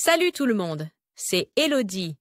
Salut tout le monde, c'est Elodie.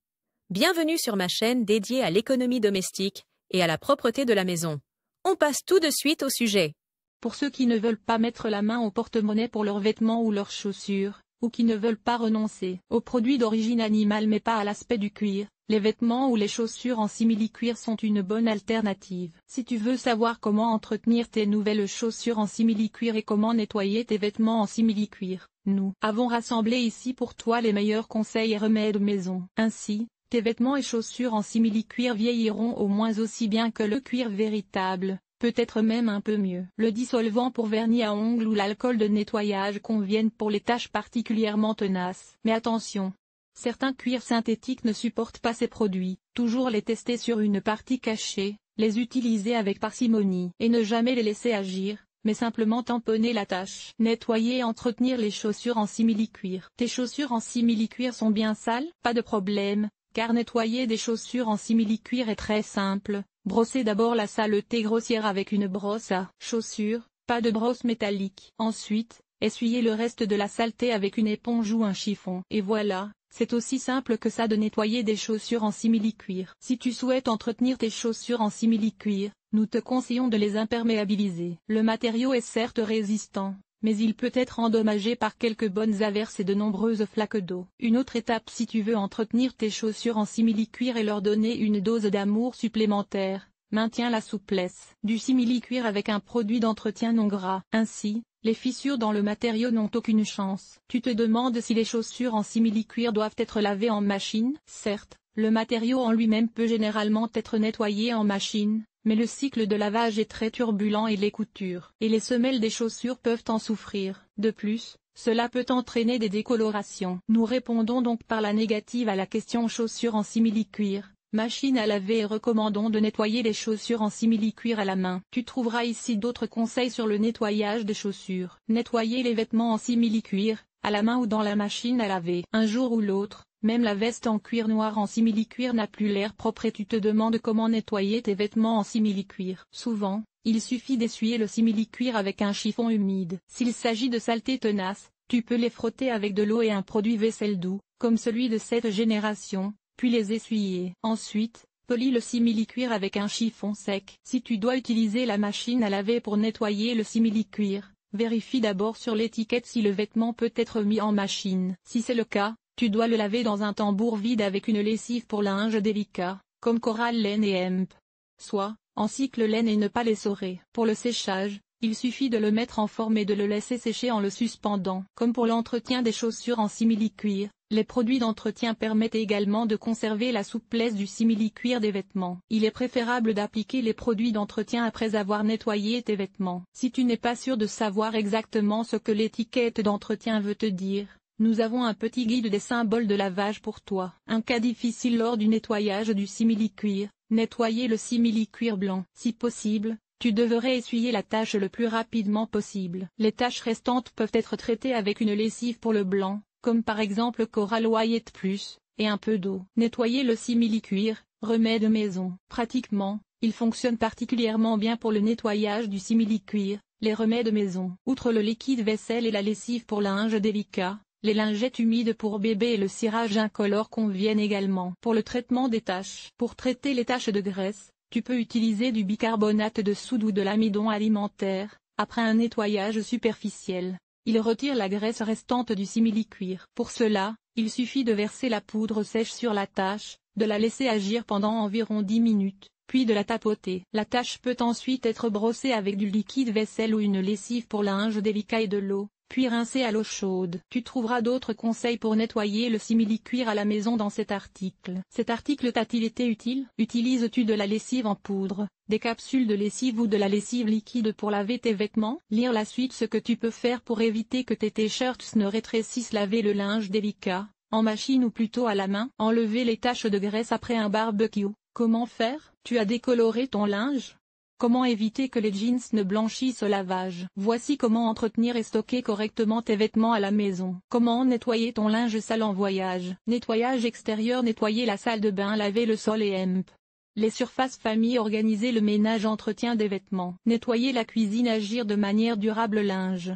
Bienvenue sur ma chaîne dédiée à l'économie domestique et à la propreté de la maison. On passe tout de suite au sujet. Pour ceux qui ne veulent pas mettre la main au porte-monnaie pour leurs vêtements ou leurs chaussures, ou qui ne veulent pas renoncer aux produits d'origine animale mais pas à l'aspect du cuir, les vêtements ou les chaussures en simili-cuir sont une bonne alternative. Si tu veux savoir comment entretenir tes nouvelles chaussures en simili-cuir et comment nettoyer tes vêtements en simili-cuir, nous avons rassemblé ici pour toi les meilleurs conseils et remèdes maison. Ainsi, tes vêtements et chaussures en simili-cuir vieilliront au moins aussi bien que le cuir véritable. Peut-être même un peu mieux. Le dissolvant pour vernis à ongles ou l'alcool de nettoyage conviennent pour les tâches particulièrement tenaces. Mais attention! Certains cuirs synthétiques ne supportent pas ces produits. Toujours les tester sur une partie cachée, les utiliser avec parcimonie et ne jamais les laisser agir, mais simplement tamponner la tâche. Nettoyer et entretenir les chaussures en simili-cuir. Tes chaussures en simili-cuir sont bien sales? Pas de problème, car nettoyer des chaussures en simili-cuir est très simple. Brossez d'abord la saleté grossière avec une brosse à chaussures, pas de brosse métallique. Ensuite, essuyez le reste de la saleté avec une éponge ou un chiffon. Et voilà, c'est aussi simple que ça de nettoyer des chaussures en simili-cuir. Si tu souhaites entretenir tes chaussures en simili-cuir, nous te conseillons de les imperméabiliser. Le matériau est certes résistant, mais il peut être endommagé par quelques bonnes averses et de nombreuses flaques d'eau. Une autre étape si tu veux entretenir tes chaussures en simili-cuir et leur donner une dose d'amour supplémentaire, maintiens la souplesse du simili-cuir avec un produit d'entretien non gras. Ainsi, les fissures dans le matériau n'ont aucune chance. Tu te demandes si les chaussures en simili-cuir doivent être lavées en machine? Certes, le matériau en lui-même peut généralement être nettoyé en machine, mais le cycle de lavage est très turbulent et les coutures et les semelles des chaussures peuvent en souffrir. De plus, cela peut entraîner des décolorations. Nous répondons donc par la négative à la question chaussures en simili-cuir, machine à laver et recommandons de nettoyer les chaussures en simili-cuir à la main. Tu trouveras ici d'autres conseils sur le nettoyage des chaussures. Nettoyer les vêtements en simili-cuir, à la main ou dans la machine à laver. Un jour ou l'autre, même la veste en cuir noir en simili-cuir n'a plus l'air propre et tu te demandes comment nettoyer tes vêtements en simili-cuir. Souvent, il suffit d'essuyer le simili-cuir avec un chiffon humide. S'il s'agit de saleté tenace, tu peux les frotter avec de l'eau et un produit vaisselle doux, comme celui de cette génération, puis les essuyer. Ensuite, polis le simili-cuir avec un chiffon sec. Si tu dois utiliser la machine à laver pour nettoyer le simili-cuir, vérifie d'abord sur l'étiquette si le vêtement peut être mis en machine. Si c'est le cas, tu dois le laver dans un tambour vide avec une lessive pour linge délicat, comme Coral laine et hemp. Soit, en cycle laine et ne pas l'essorer. Pour le séchage, il suffit de le mettre en forme et de le laisser sécher en le suspendant. Comme pour l'entretien des chaussures en simili-cuir, les produits d'entretien permettent également de conserver la souplesse du simili-cuir des vêtements. Il est préférable d'appliquer les produits d'entretien après avoir nettoyé tes vêtements. Si tu n'es pas sûr de savoir exactement ce que l'étiquette d'entretien veut te dire, nous avons un petit guide des symboles de lavage pour toi. Un cas difficile lors du nettoyage du simili-cuir, nettoyer le simili-cuir blanc. Si possible, tu devrais essuyer la tache le plus rapidement possible. Les taches restantes peuvent être traitées avec une lessive pour le blanc, comme par exemple Coral White Plus, et un peu d'eau. Nettoyer le simili-cuir, remède maison. Pratiquement, il fonctionne particulièrement bien pour le nettoyage du simili-cuir, les remèdes maison. Outre le liquide vaisselle et la lessive pour linge délicat, les lingettes humides pour bébé et le cirage incolore conviennent également pour le traitement des taches. Pour traiter les taches de graisse, tu peux utiliser du bicarbonate de soude ou de l'amidon alimentaire. Après un nettoyage superficiel, il retire la graisse restante du simili-cuir. Pour cela, il suffit de verser la poudre sèche sur la tache, de la laisser agir pendant environ 10 minutes, puis de la tapoter. La tache peut ensuite être brossée avec du liquide vaisselle ou une lessive pour linge délicat et de l'eau, puis rincée à l'eau chaude. Tu trouveras d'autres conseils pour nettoyer le simili-cuir à la maison dans cet article. Cet article t'a-t-il été utile? Utilises-tu de la lessive en poudre, des capsules de lessive ou de la lessive liquide pour laver tes vêtements? Lire la suite ce que tu peux faire pour éviter que tes t-shirts ne rétrécissent. Laver le linge délicat, en machine ou plutôt à la main. Enlever les taches de graisse après un barbecue. Comment faire? Tu as décoloré ton linge? Comment éviter que les jeans ne blanchissent au lavage? Voici comment entretenir et stocker correctement tes vêtements à la maison. Comment nettoyer ton linge sale en voyage? Nettoyage extérieur. Nettoyer la salle de bain. Laver le sol et hemp. Les surfaces famille. Organiser le ménage. Entretien des vêtements. Nettoyer la cuisine. Agir de manière durable. Linge.